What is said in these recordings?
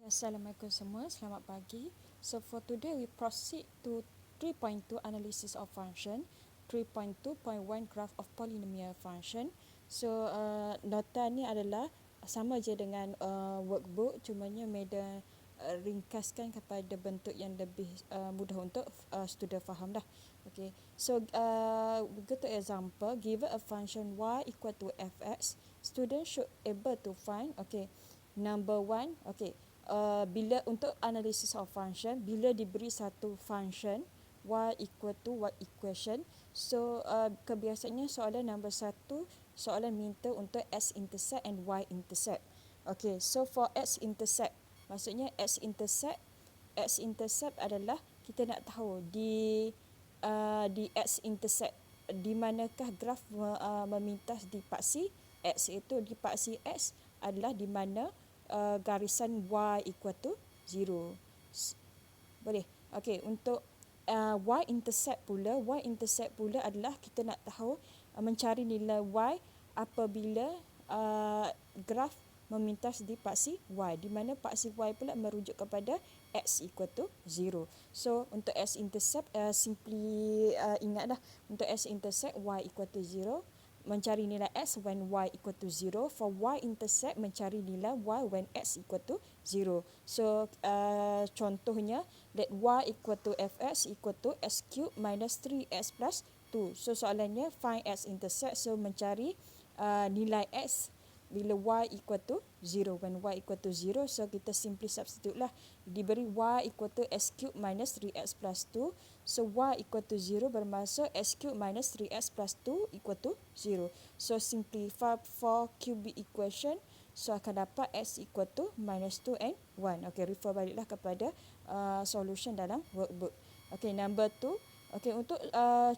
Assalamualaikum semua, selamat pagi. So for today we proceed to 3.2 analysis of function, 3.2.1 graph of polynomial function. So nota ni adalah sama je dengan workbook, cumanya Meda ringkaskan kepada bentuk yang lebih mudah untuk student faham dah. Okay, so we go to example. Given a function y equal to fx, student should able to find, okay, number one, okay, bila untuk analysis of function, bila diberi satu function y equal to what equation, so kebiasaannya soalan nombor 1, soalan minta untuk x-intercept and y-intercept. Okay, so for x-intercept, maksudnya x-intercept adalah kita nak tahu di x-intercept di manakah graf memintas di paksi x, iaitu di paksi x adalah di mana garisan y equal to 0. Boleh? Okey, untuk y-intercept pula adalah kita nak tahu mencari nilai y apabila graf memintas di paksi y, di mana paksi y pula merujuk kepada x equal to 0. So untuk x-intercept simply ingatlah, untuk x-intercept y equal to 0, mencari nilai x when y equal to 0. For y-intercept mencari nilai y when x equal to 0. So contohnya, let y equal to fx equal to x cube minus 3x plus 2. So soalannya find x-intercept, so mencari nilai x bila y equal to 0. When y equal to 0, so kita simply substitute lah. Diberi y equal to x cube minus 3x plus 2. So y equal to 0 bermaksud x cube minus 3x plus 2 equal to 0. So simplify for cubic equation, so akan dapat x equal to minus 2 and 1. Okay, refer baliklah kepada solution dalam workbook. Okay, number 2. Okay, untuk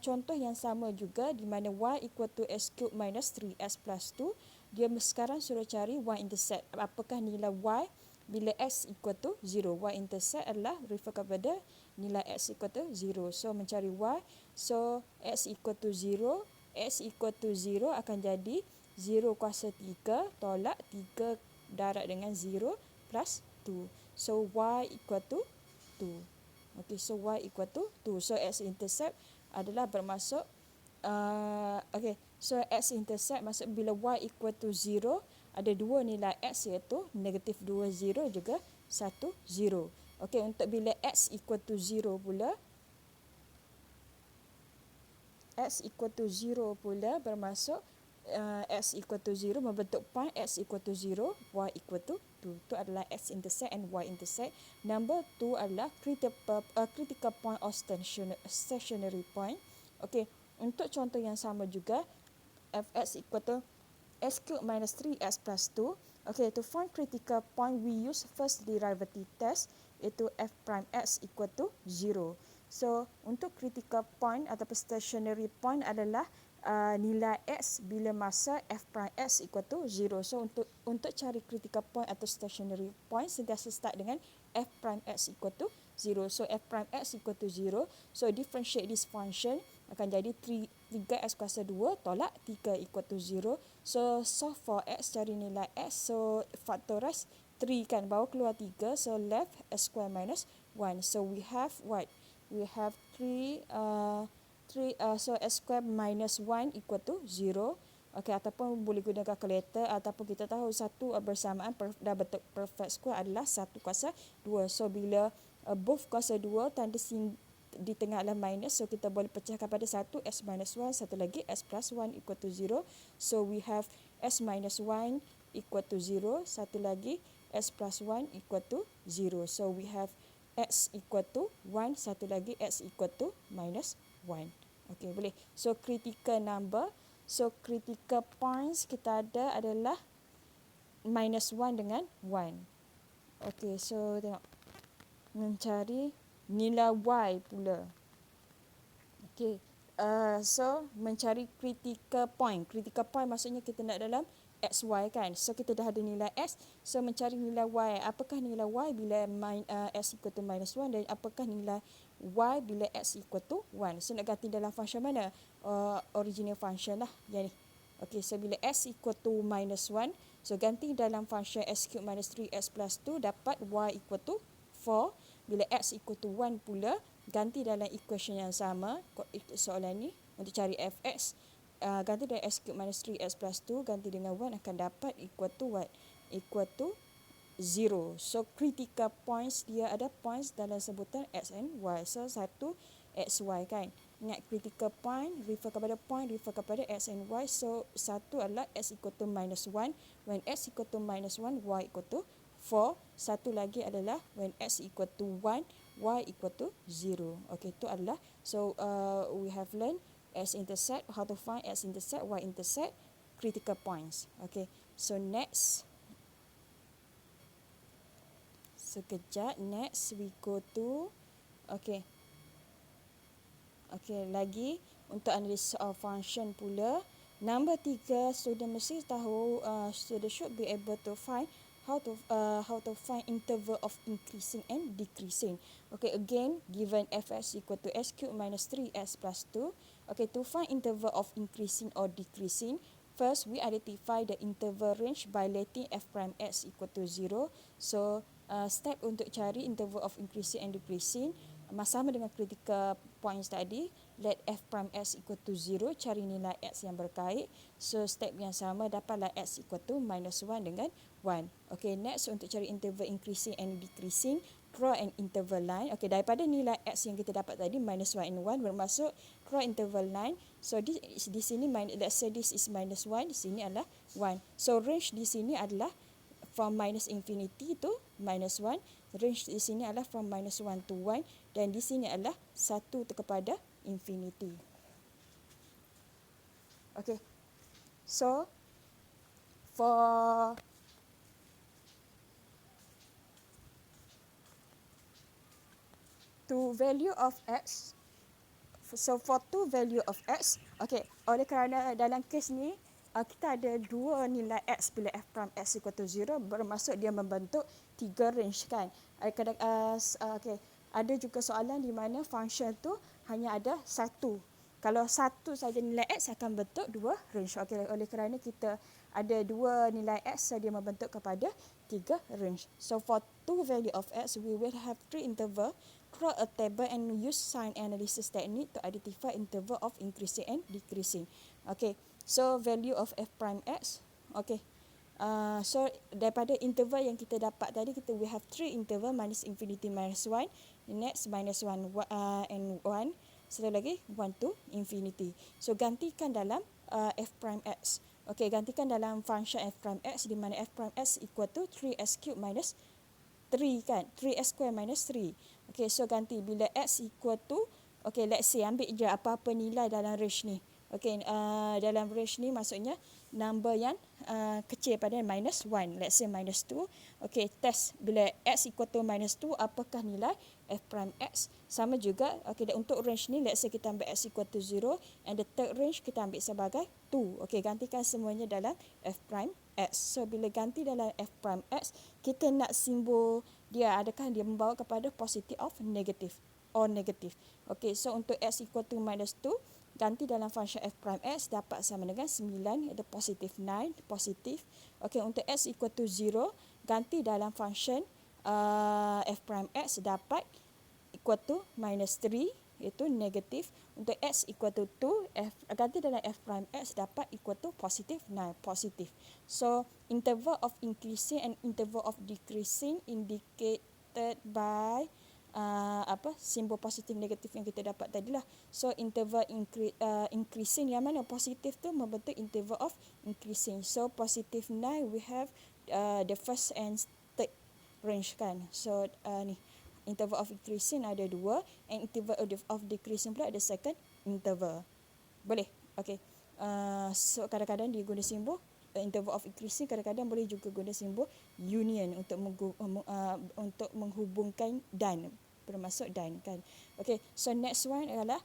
contoh yang sama juga, di mana y equal to x cube minus 3x plus 2, dia sekarang suruh cari y-intercept. Apakah nilai y bila x equal to 0. Y-intercept adalah refer kepada nilai x equal to 0. So mencari y, so x equal to 0, x equal to 0 akan jadi 0 kuasa 3 tolak 3 darab dengan 0 plus 2. So y equal to 2. Okay, so y equal to 2. So x-intercept adalah bermaksud okay, so x-intercept maksud bila y equal to 0, ada dua nilai x, iaitu negatif 2 0 juga 1 0. Okay, untuk bila x equal to 0 pula, x equal to 0 pula bermaksud x equal to 0 membentuk point x equal to 0, y equal to 2. Itu adalah x-intercept and y-intercept. Number 2 adalah critical point or stationary point. Okay, untuk contoh yang sama juga, fx equal to x cube minus 3x plus 2. Okay, to find critical point, we use first derivative test, iaitu f prime x equal to 0. So, untuk critical point ataupun stationary point adalah nilai x bila masa f prime x equal to 0. So, untuk cari critical point atau stationary point, sentiasa start dengan f prime x equal to 0. So, f prime x equal to 0. So, differentiate this function akan jadi 3x kuasa 2 tolak 3 equal to 0. So, solve for x, cari nilai x. So, factorize 3 kan, bawah keluar 3. So, left x square minus 1. So, we have what? We have 3, so x square minus 1 equal to 0. Okay, ataupun boleh guna calculator, ataupun kita tahu satu bersamaan dah bentuk perfect square adalah 1 kuasa 2. So, bila both kuasa 2 tanda di tengah adalah minus, so kita boleh pecahkan pada 1 x minus 1, satu lagi x plus 1 equal to 0. So we have x minus 1 equal to 0, satu lagi x plus 1 equal to 0. So we have x equal to 1, satu lagi x equal to minus 1. Okay, boleh. So critical number, so critical points kita ada adalah minus 1 dengan 1. Okay, so tengok, mencari nilai y pula. Okay, so mencari critical point. Critical point maksudnya kita nak dalam xy kan. So kita dah ada nilai x, so mencari nilai y. Apakah nilai y bila x equal to minus 1, dan apakah nilai y bila x equal to 1. So nak ganti dalam function mana? Original function lah yang ni. Okay, so bila x equal to minus 1, So ganti dalam function x cube minus 3x plus 2 dapat y equal to 4. Bila x equal to 1 pula, ganti dalam equation yang sama, soalan ni untuk cari fx, ganti dari x cube minus 3x plus 2 ganti dengan 1 akan dapat equal to what? Equal to 0. So critical points, dia ada points dalam sebutan x and y. So satu x, y kan. Ingat critical point, refer kepada point, refer kepada x and y. So satu adalah x equal to minus 1. When x equal to minus 1, y equal to 4. Satu lagi adalah when x equal to 1, y equal to 0. Okay, itu adalah, so we have learned x-intercept, how to find x-intercept, y-intercept, critical points. Okay, so next, sekejap, next we go to, okay, lagi untuk analysis of function pula. Number 3, student mesti tahu, student should be able to find how to find interval of increasing and decreasing. Okay, again, given fx equal to x cube minus 3x plus 2. Okay, to find interval of increasing or decreasing, first we identify the interval range by letting f prime x equal to 0. So, step untuk cari interval of increasing and decreasing, sama dengan critical points tadi, let f prime x equal to 0, cari nilai x yang berkait. So step yang sama, dapatlah x equal to minus 1 dengan 1. Okay, next untuk cari interval increasing and decreasing, draw an interval line. Okay, daripada nilai x yang kita dapat tadi minus 1 and 1 bermaksud draw interval line. So di sini, let's say this is minus 1, di sini adalah 1. So range di sini adalah from minus infinity to minus 1. Range di sini adalah from minus 1 to 1, dan di sini adalah 1 kepada infinity. Okay, so for two value of x, so for two value of x, okay, oleh kerana dalam kes ni kita ada dua nilai x bila f prime x equal to 0, bermaksud dia membentuk tiga range kan. Okay, ada juga soalan di mana function tu hanya ada satu. Kalau satu saja nilai x akan bentuk dua range. Okay, oleh kerana kita ada dua nilai x, dia membentuk kepada tiga range. So for two value of x, we will have three interval. Draw a table and use sign analysis technique to identify interval of increasing and decreasing. Okay, so value of f prime x. Okay, so daripada interval yang kita dapat tadi, we have three interval, minus infinity minus 1, next minus 1 and 1, satu lagi 1 to infinity. So gantikan dalam f prime x. Okay, gantikan dalam function f prime x, di mana f prime x equal to 3x cube minus 3 kan, 3x square minus 3. Okay, so ganti bila x equal to, okay, let's say ambil je apa-apa nilai dalam range ni. Okay, dalam range ni maksudnya number yang kecil pada minus 1. Let's say minus 2. Okay, test bila x equal to minus 2, apakah nilai f prime x? Sama juga, okay, untuk range ni, let's say kita ambil x equal to 0, and the third range kita ambil sebagai 2. Okay, gantikan semuanya dalam f prime x. So, bila ganti dalam f prime x, kita nak simbol dia, adakah dia membawa kepada positif of negatif or negatif. Okay, so untuk x equal to minus 2, ganti dalam function f prime x dapat sama dengan 9, iaitu positif 9, positif. Okay, untuk x equal to 0, ganti dalam function f prime x dapat equal to minus 3, iaitu negatif. Untuk x equal to 2, ganti dalam f prime x dapat equal to positif 9, positif. So, interval of increasing and interval of decreasing indicated by simbol positif negatif yang kita dapat tadi lah. So interval increasing, yang mana positif tu membentuk interval of increasing. So positif 9 we have the first and third range kan. So ni interval of increasing ada dua, and interval of decreasing pula ada second interval. Boleh? Okay. So kadang-kadang dia guna simbol interval of increasing, kadang-kadang boleh juga guna simbol union untuk menghubungkan dan, bermaksud dan kan. Okay, so next one adalah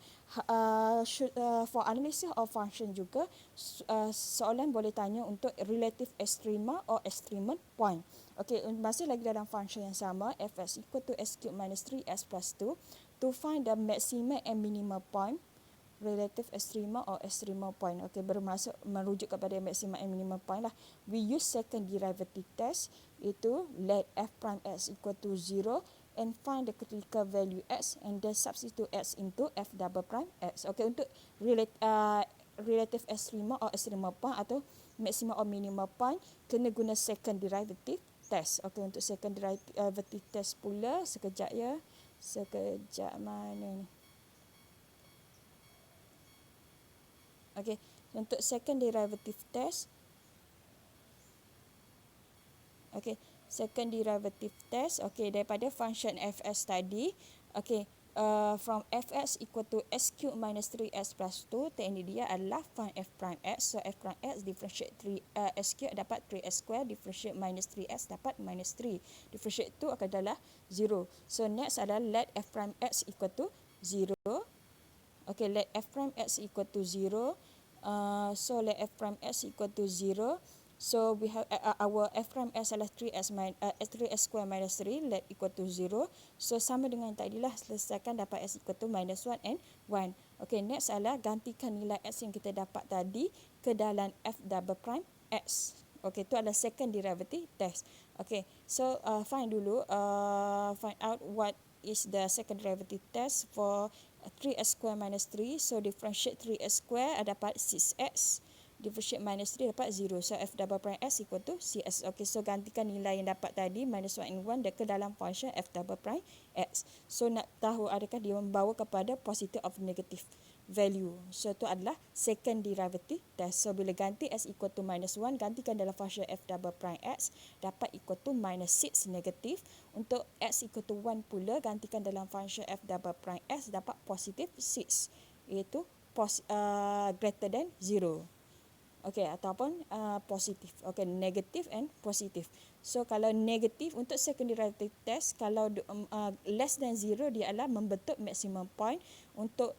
for analysis of function juga, soalan boleh tanya untuk relative extrema or extreme point. Okay, masih lagi dalam function yang sama, fx equal to x cube minus 3x plus 2, to find the maximum and minimum point, relative ekstrema or extrema point. Okey, bermaksud merujuk kepada maksimum and minimum point lah. We use second derivative test, itu let f prime x equal to 0 and find the critical value x and then substitute x into f double prime x. Okey, untuk relative ekstrema or extrema point atau maximum or minimum point, kena guna second derivative test. Okey, untuk second derivative test pula, sekejap ya. Sekejap mana ni? Okey, untuk second derivative test, okey, second derivative test, okey, daripada function fs tadi, okey, from fx equal to x cube minus 3x plus 2, teknik dia adalah find f prime x. So f prime x differentiate 3 x cube dapat 3x square, differentiate minus 3x dapat minus 3. Differentiate tu akan adalah 0. So next adalah let f prime x equal to 0. Okay, let f prime x equal to 0. So let f prime x equal to 0. So we have our f prime x adalah 3x square minus 3, let equal to 0. So sama dengan tadi lah, selesaikan dapat x equal to minus 1 and 1. Okay, next adalah gantikan nilai x yang kita dapat tadi ke dalam f double prime x. Okay, itu adalah second derivative test. Okay, so find out what is the second derivative test for 3x square minus 3. So differentiate 3x square dapat 6x, differentiate minus 3 dapat 0. So f double prime x equal to cs. Okay, so gantikan nilai yang dapat tadi minus 1 and 1 ke dalam function f double prime x. So nak tahu adakah dia membawa kepada positive or negative value. So itu adalah second derivative test. So bila ganti x equal to minus 1, gantikan dalam function f double prime x dapat equal to minus 6 negatif. Untuk x equal to 1 pula, gantikan dalam function f double prime x dapat positif 6, iaitu greater than 0. Okey, ataupun positif. Okey, negatif and positif. So kalau negatif untuk second derivative test, kalau less than 0 dia adalah membentuk maximum point. Untuk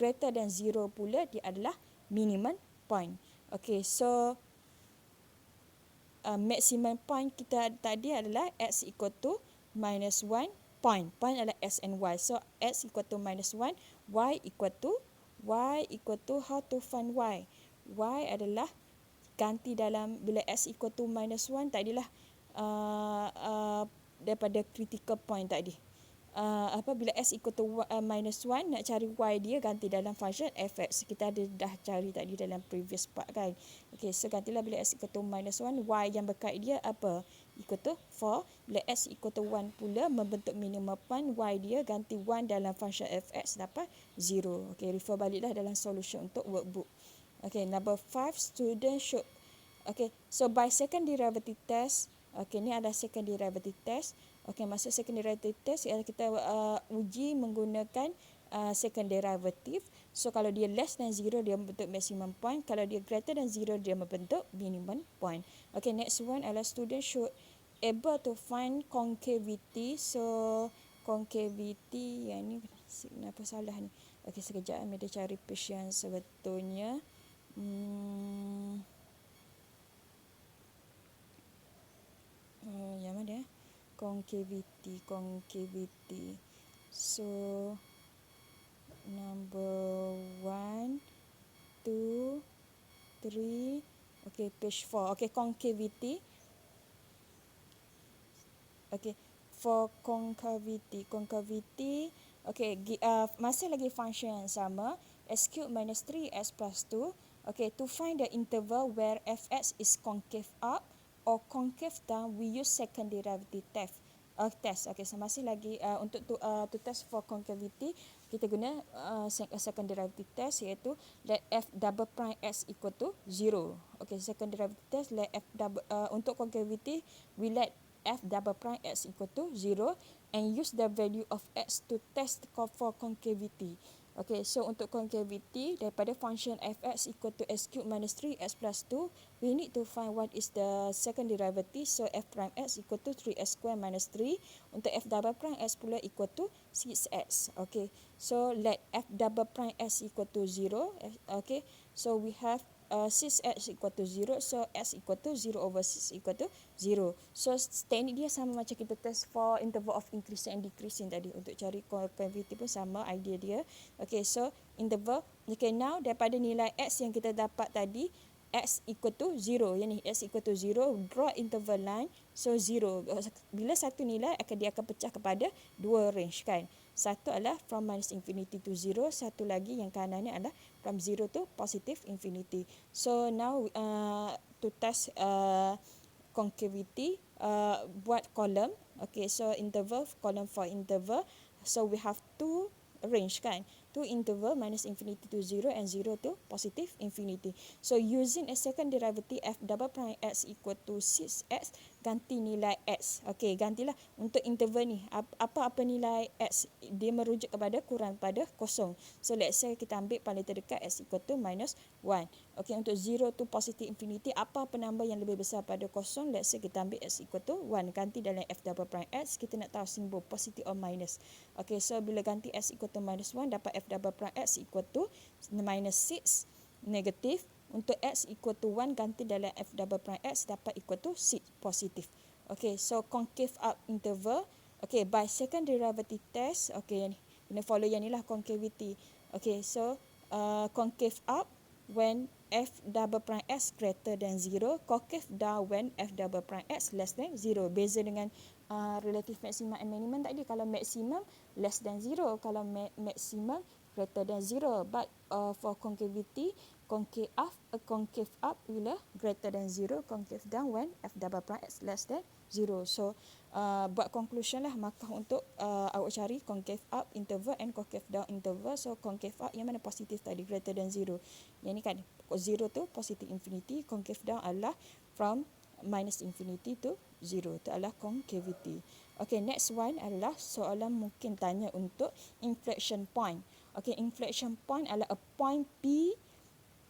greater than 0 pula dia adalah minimum point. Okey, so maximum point kita tadi adalah x equal to minus 1 point. Point adalah x and y. So x equal to minus 1, y equal to how to find y? Y adalah ganti dalam bila x equal to minus 1 tadilah daripada critical point tadi. Bila x equal to minus 1, nak cari y dia ganti dalam function fx. Kita ada dah cari tadi dalam previous part kan. Okay, so gantilah bila x equal to minus 1, y yang berkait dia apa? Equal to 4. Bila x equal to 1 pula membentuk minimum point, y dia ganti 1 dalam function fx dapat 0. Okay, refer baliklah dalam solution untuk workbook. Okay, number 5, student should. Okay, so by second derivative test, okay, ni adalah second derivative test. Okay, maksud second derivative test ialah kita uji menggunakan second derivative. So kalau dia less than 0 dia membentuk maximum point, kalau dia greater than 0 dia membentuk minimum point. Okay, next one adalah student should able to find concavity. So concavity yang ni kenapa salah ni? Okay, sekejap saya dah cari page yang sebetulnya. Yang mana? Concavity. So number 1, 2, 3. Okay, page 4. Okay, concavity. Okay, for concavity. Okay, masih lagi function yang sama. X cube minus 3x plus 2. Okay, to find the interval where fx is concave up or concave down, we use second derivative test. Okay, so masih lagi untuk to test for concavity, kita guna second derivative test, iaitu let f double prime x equal to 0. Okay, second derivative test let f double untuk concavity, we let f double prime x equal to 0 and use the value of x to test for concavity. Okay, so untuk concavity, daripada function fx equal to x cube minus 3x plus 2, we need to find what is the second derivative. So f prime x equal to 3x square minus 3. Untuk f double prime x pula equal to 6x. Okay, so let f double prime x equal to 0. Okay, so we have 6x equal to 0. So x equal to 0 over 6 equal to 0. So teknik dia sama macam kita test for interval of increasing and decreasing tadi. Untuk cari convivity pun sama idea dia. Okay, so interval. Okay, now daripada nilai x yang kita dapat tadi, x equal to 0. Yang ni x equal to 0, draw interval line. So 0. Bila satu nilai dia akan pecah kepada dua range kan. Satu adalah from minus infinity to 0, satu lagi yang kanan ni adalah from 0 to positive infinity. So now to test concavity, buat column. Okay, so interval, column for interval. So we have two range kan. Two interval minus infinity to 0 and 0 to positive infinity. So using a second derivative f double prime x equal to 6x, ganti nilai x. Okay, gantilah untuk interval ni. Apa-apa nilai x, dia merujuk kepada kurang pada kosong. So let's say kita ambil paling terdekat x equal to minus 1. Okay, untuk 0 to positive infinity, apa penambah yang lebih besar pada kosong? Let's say kita ambil x equal to 1. Ganti dalam f double prime x, kita nak tahu simbol positive or minus. Okay, so bila ganti x equal to minus 1, dapat f double prime x equal to minus 6 negatif. Untuk x equal to 1, ganti dalam f double prime x, dapat equal to 6 positif. Okay, so concave up interval. Okay, by second derivative test. Okay, kena follow yang ni lah, concavity. Okay, so concave up when f double prime x greater than 0, concave down when f double prime x less than 0. Beza dengan relative maximum and minimum tadi. Kalau maximum less than 0, kalau maximum greater than 0. But for concavity, concave up bila greater than 0, concave down when f double prime x less than 0. So buat conclusion lah, maka untuk awak cari concave up interval and concave down interval. So concave up yang mana positif tadi, greater than 0. Yang ni kan 0 tu positive infinity, concave down adalah from minus infinity to 0. Itu adalah concavity. Okay, next one adalah soalan mungkin tanya untuk inflection point. Okay, inflection point adalah a point P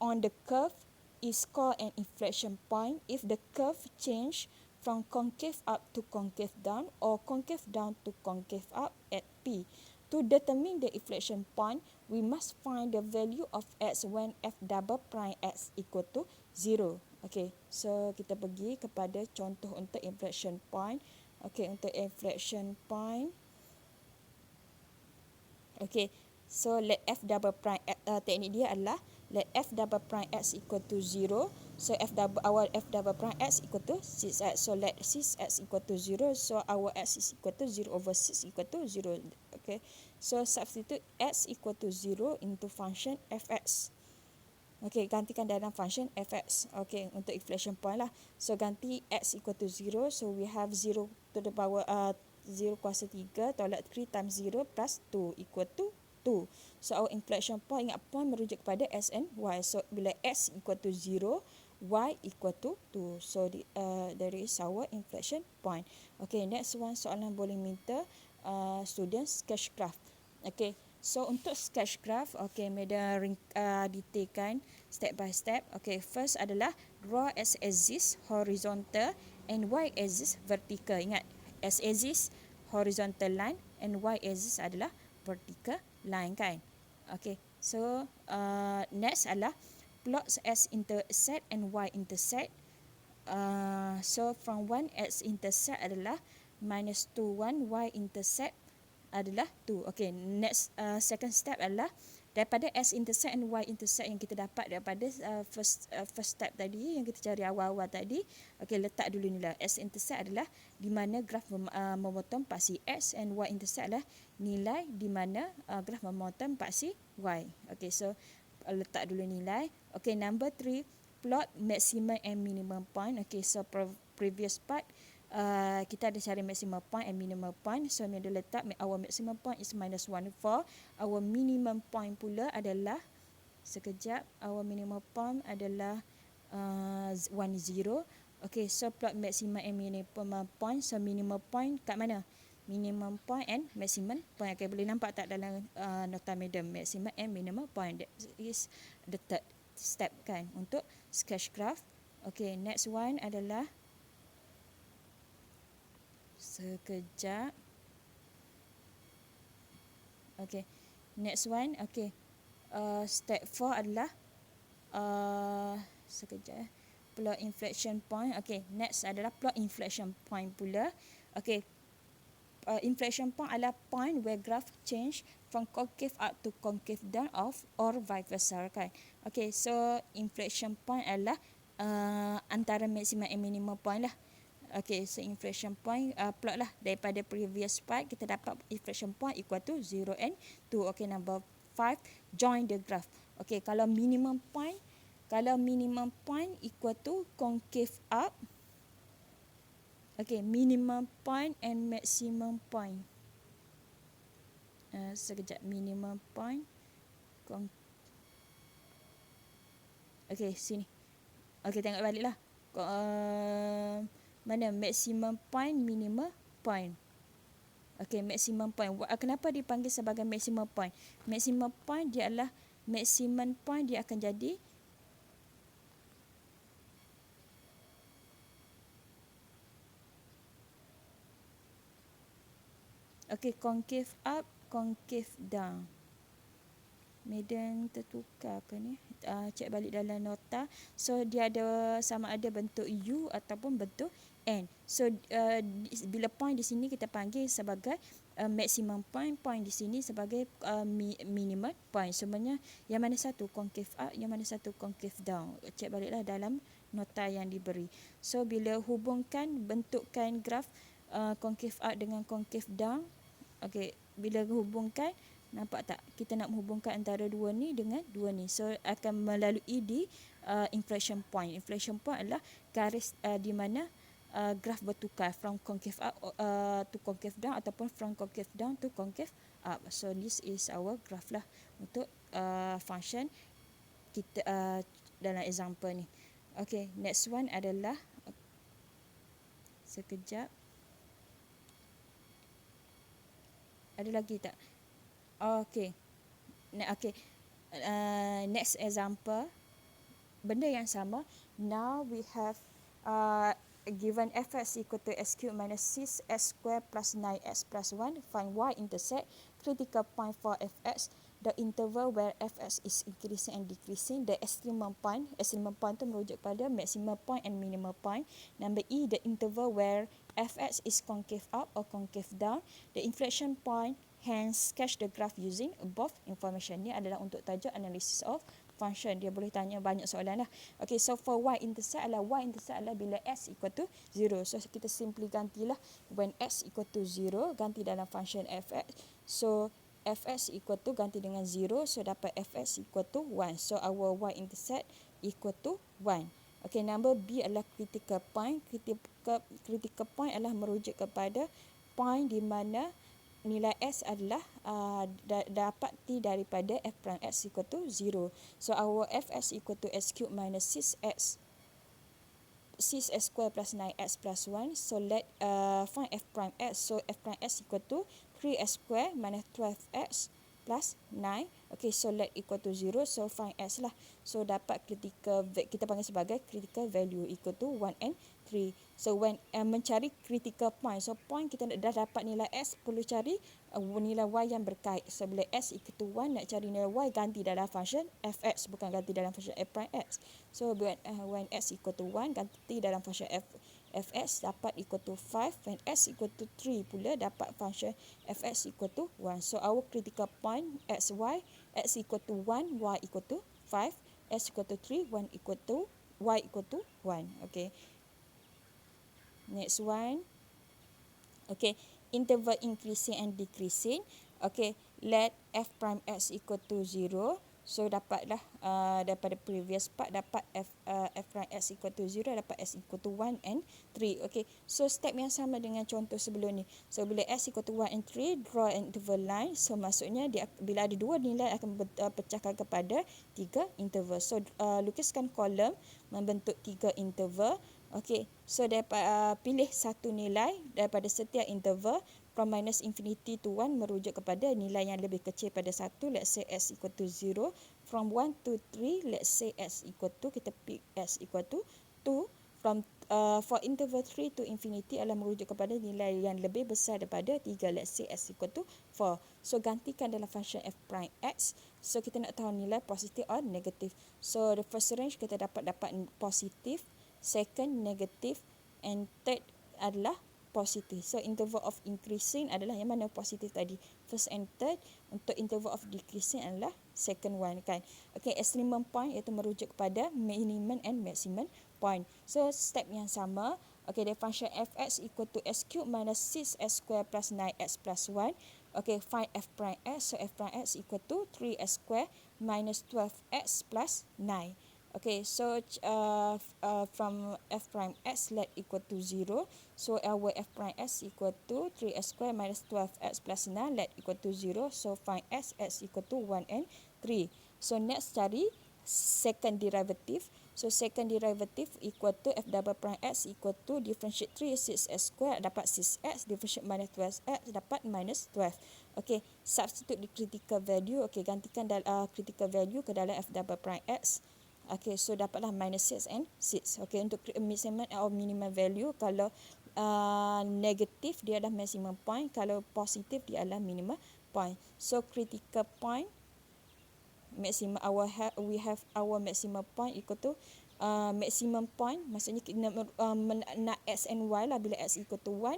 on the curve is called an inflection point if the curve change from concave up to concave down or concave down to concave up at P. To determine the inflection point, we must find the value of x when f double prime x equal to 0. Okay, so kita pergi kepada contoh untuk inflection point. Okay, untuk inflection point. Okay, so let f double prime, teknik dia adalah let f double prime x equal to 0. So our f double prime x equal to 6x. So let 6x equal to 0. So our x is equal to 0 over 6 equal to 0. Okay, so substitute x equal to 0 into function fx. Okay, gantikan dalam function fx. Okay, untuk inflection point lah. So ganti x equal to 0. So we have 0 to the power 0 kuasa 3 tolak 3 times 0 plus 2 equal to 2. So our inflection point, ingat point merujuk kepada x and y. So bila x equal to 0, y equal to 2. So there is our inflection point. Okay, next one soalan boleh minta student sketch graph. Okay, so untuk sketch graph, okay, Meda detailkan step by step. Okay, first adalah draw x axis horizontal and y axis vertical. Ingat, x axis horizontal line and y axis adalah vertical line kan. Okay, so next adalah plot x intercept and y intercept. So from 1 x intercept adalah minus 2 1, y intercept adalah 2. Okay, next second step adalah daripada x intercept and y intercept yang kita dapat daripada first step tadi yang kita cari awal-awal tadi. Okay, letak dulu nilai. X intercept adalah di mana graf memotong paksi x and y intercept adalah nilai di mana graf memotong paksi y. Okay, so letak dulu nilai. Okay, number 3, plot maximum and minimum point. Okay, so previous part kita ada cari maximum point and minimum point. So dia letak our maximum point is minus 1, 4. Our minimum point pula adalah sekejap, our minimum point adalah 1, 0. Okay, so plot maximum and minimum point. So minimum point kat mana? Minimum point and maximum point. Okay, boleh nampak tak dalam nota medium, maximum and minimum point. That is the third step kan untuk sketch graph. Okay, next one adalah sekejap. Okay, next one. Okay, step 4 adalah Sekejap. Plot inflection point. Okay, next adalah plot inflection point pula. Okay, inflection point adalah point where graph change from concave up to concave down or vice versa, kan. Okay, so inflection point adalah antara maximum and minimum point lah. Okay, so inflection point plot lah daripada previous part kita dapat inflection point equal to 0 and 2. Okay, number 5, join the graph. Okay, kalau minimum point equal to concave up. Okay, minimum point and maximum point. Sekejap, minimum point. Okay, sini. Okay, tengok balik lah. Mana maximum point, minimum point. Okay, maximum point. Kenapa dipanggil sebagai maximum point? Maximum point dia adalah maximum point dia akan jadi okay, concave up, concave down. Medan tertukar ke ni? Cek balik dalam nota. So dia ada sama ada bentuk U ataupun bentuk N. So bila point di sini kita panggil sebagai maximum point, point di sini sebagai minimum point. Sebenarnya yang mana satu concave up, yang mana satu concave down. Cek baliklah dalam nota yang diberi. So bila hubungkan, bentukkan graf concave up dengan concave down. Okay, bila hubungkan, nampak tak? Kita nak menghubungkan antara dua ni dengan dua ni. So akan melalui di inflection point. Inflection point adalah garis di mana graf bertukar from concave up to concave down ataupun from concave down to concave up. So this is our graph lah untuk function kita dalam example ni. Okay, next one adalah sekejap. Ada lagi tak? Okay. Okay. Next example. Benda yang sama. Now we have given fx equal to x cube minus 6x square plus 9x plus 1. Find y-intercept. Critical point for fx. The interval where fx is increasing and decreasing. The extremum point. Extremum point tu merujuk pada maximum point and minimum point. Number E, the interval where fx is concave up or concave down. The inflection point. Hence, sketch the graph using above information. Ni adalah untuk tajuk analysis of function. Dia boleh tanya banyak soalan lah. Okay, so for y-intercept adalah bila s equal to 0. So, kita simply gantilah when s equal to 0, ganti dalam function fx. So, fx equal to ganti dengan 0. So, dapat fx equal to 1. So, our y-intercept equal to 1. Okay, number B adalah critical point. Critical point adalah merujuk kepada point di mana nilai S adalah dapati daripada f prime x equal to 0. So, our fx equal to x cube minus 6x square plus 9x plus 1. So, let find f prime x. So, f prime x equal to 3x square minus 12x plus 9. Okay, so let equal to 0. So, find x lah. So, dapat critical, kita panggil sebagai critical value equal to 1 and 3. So, when mencari critical point. So, point kita dah dapat nilai S, perlu cari nilai Y yang berkait. So, bila S equal to 1, nak cari nilai Y, ganti dalam function fx, bukan ganti dalam function f prime x. So, when S equal to 1, ganti dalam function fx, dapat equal to 5. When S equal to 3 pula, dapat function fx equal to 1. So, our critical point x, y, x equal to 1, y equal to 5, s equal to 3, 1 equal to, y equal to 1. Okay. Next one. Okay, interval increasing and decreasing. Okay, let f prime x equal to 0. So, dapatlah daripada previous part, dapat f prime x equal to 0, dapat s equal to 1 and 3. Okay, so step yang sama dengan contoh sebelum ni. So, bila s equal to 1 and 3, draw an interval line. So, maksudnya bila ada dua nilai akan pecahkan kepada 3 interval. So, lukiskan kolom membentuk 3 interval. Okay, so dapat pilih satu nilai daripada setiap interval from minus infinity to 1 merujuk kepada nilai yang lebih kecil pada 1. Let's say s equal to 0. From 1 to 3, let's say s equal to, kita pick s equal to 2. From for interval 3 to infinity adalah merujuk kepada nilai yang lebih besar daripada 3. Let's say s equal to 4. So gantikan dalam function f prime x. So kita nak tahu nilai positif or negatif. So the first range kita dapat positif, second negatif, and third adalah positif. So interval of increasing adalah yang mana positif tadi, first and third. Untuk interval of decreasing adalah second one kan. Okay, extremum point iaitu merujuk kepada minimum and maximum point. So step yang sama. Okay, the function fx equal to s cube minus 6s square plus 9x plus 1. Okay, find f prime x. So f prime x equal to 3s square minus 12x plus 9. Okay, so from f prime x let equal to 0. So our f prime x equal to 3s square minus 12x plus 9 let equal to 0. So find x equal to 1 and 3. So next cari second derivative. So second derivative equal to f double prime x equal to differentiate 3 6s square dapat 6x, differentiate minus 12x dapat minus 12. Okay, substitute the critical value. Okay, gantikan critical value ke dalam f double prime x. Okay, so dapatlah minus 6 and 6. Okay, untuk maximum or minimum value, kalau negatif dia adalah maximum point, kalau positif dia adalah minimum point. So critical point maximum we have our maximum point equal to maximum point, maksudnya kita nak x and y lah. Bila x equal to 1,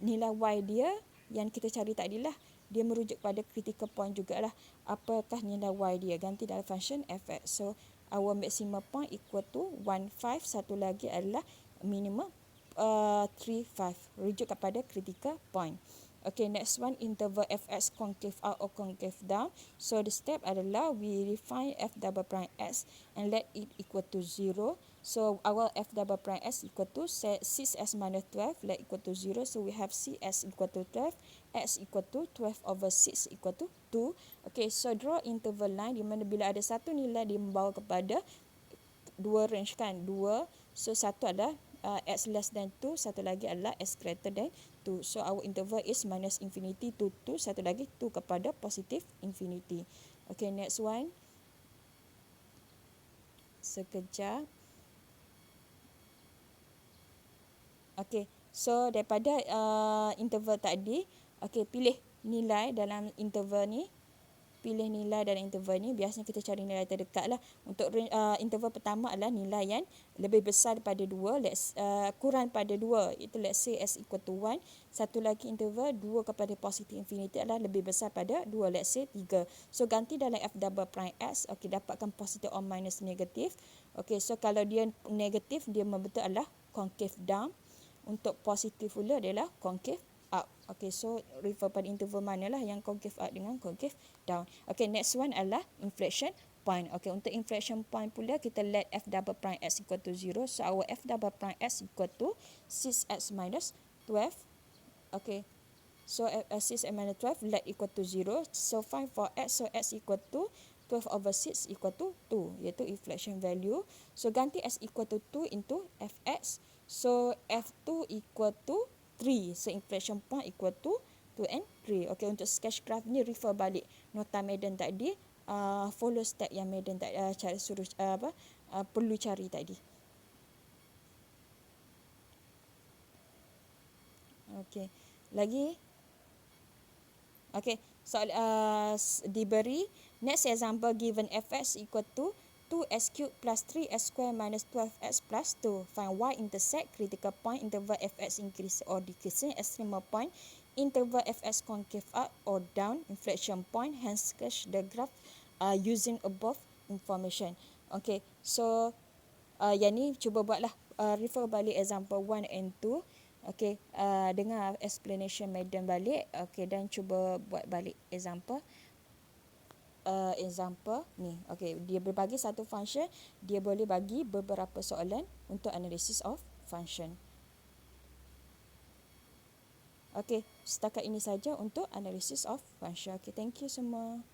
nilai y dia yang kita cari tadi lah, dia merujuk pada critical point jugalah. Apakah nilai y dia? Ganti dalam function fx. So our maximum point equal to 1, 5. Satu lagi adalah minimum 3, 5. Rujuk kepada critical point. Okay, next one, interval fx concave out or concave down. So the step adalah we define f double prime x and let it equal to 0. So our f double prime x equal to 6s minus 12 let equal to 0. So we have cs equal to 12, x equal to 12 over 6 equal to 2. Okay, so draw interval line di mana bila ada satu nilai dia membawa kepada dua range kan, dua. So satu adalah x less than 2, satu lagi adalah x greater than 2. So our interval is minus infinity to 2, satu lagi 2 kepada positive infinity. Okay, next one. Sekejap. Okay, so daripada interval tadi, okay, pilih nilai dalam interval ni. Pilih nilai dalam interval ni. Biasanya kita cari nilai terdekat lah. Untuk interval pertama adalah nilai yang lebih besar daripada 2, kurang pada 2. Itu let's say s equal to 1. Satu lagi interval 2 kepada positive infinity adalah lebih besar pada 2, let's say 3. So ganti dalam f double prime x. Okay, dapatkan positive or minus negatif. Okay, so kalau dia negatif, dia membentuk adalah concave down. Untuk positif pula adalah concave up. Okay, so refer pada interval manalah yang concave up dengan concave down. Okay, next one adalah inflection point. Okay, untuk inflection point pula kita let f double prime x equal to 0. So our f double prime x equal to 6x minus 12. Okay, so 6x minus 12 let equal to 0. So find for x. So x equal to 12 over 6 equal to 2, iaitu inflection value. So ganti x equal to 2 into fx. So f2 equal to 3. So inflection point equal to 2 and 3. Okay, untuk sketch graph ni refer balik nota Madden tadi. Follow step yang Madden tadi perlu cari tadi. Okay, lagi. Okay, soal diberi next example given fx equal to 2s cube plus 3s square minus 12x plus 2. Find y-intercept, critical point, interval fx increase or decreasing, extreme point, interval fx concave up or down, inflection point, hence sketch the graph using above information. Okay, so yang ni cuba buatlah, refer balik example 1 and 2. Okay, dengar explanation Madden balik. Okay, dan cuba buat balik example. Example ni. Okay, dia berbagi satu function, dia boleh bagi beberapa soalan untuk analysis of function. Okay, setakat ini saja untuk analysis of function. Okay, thank you semua.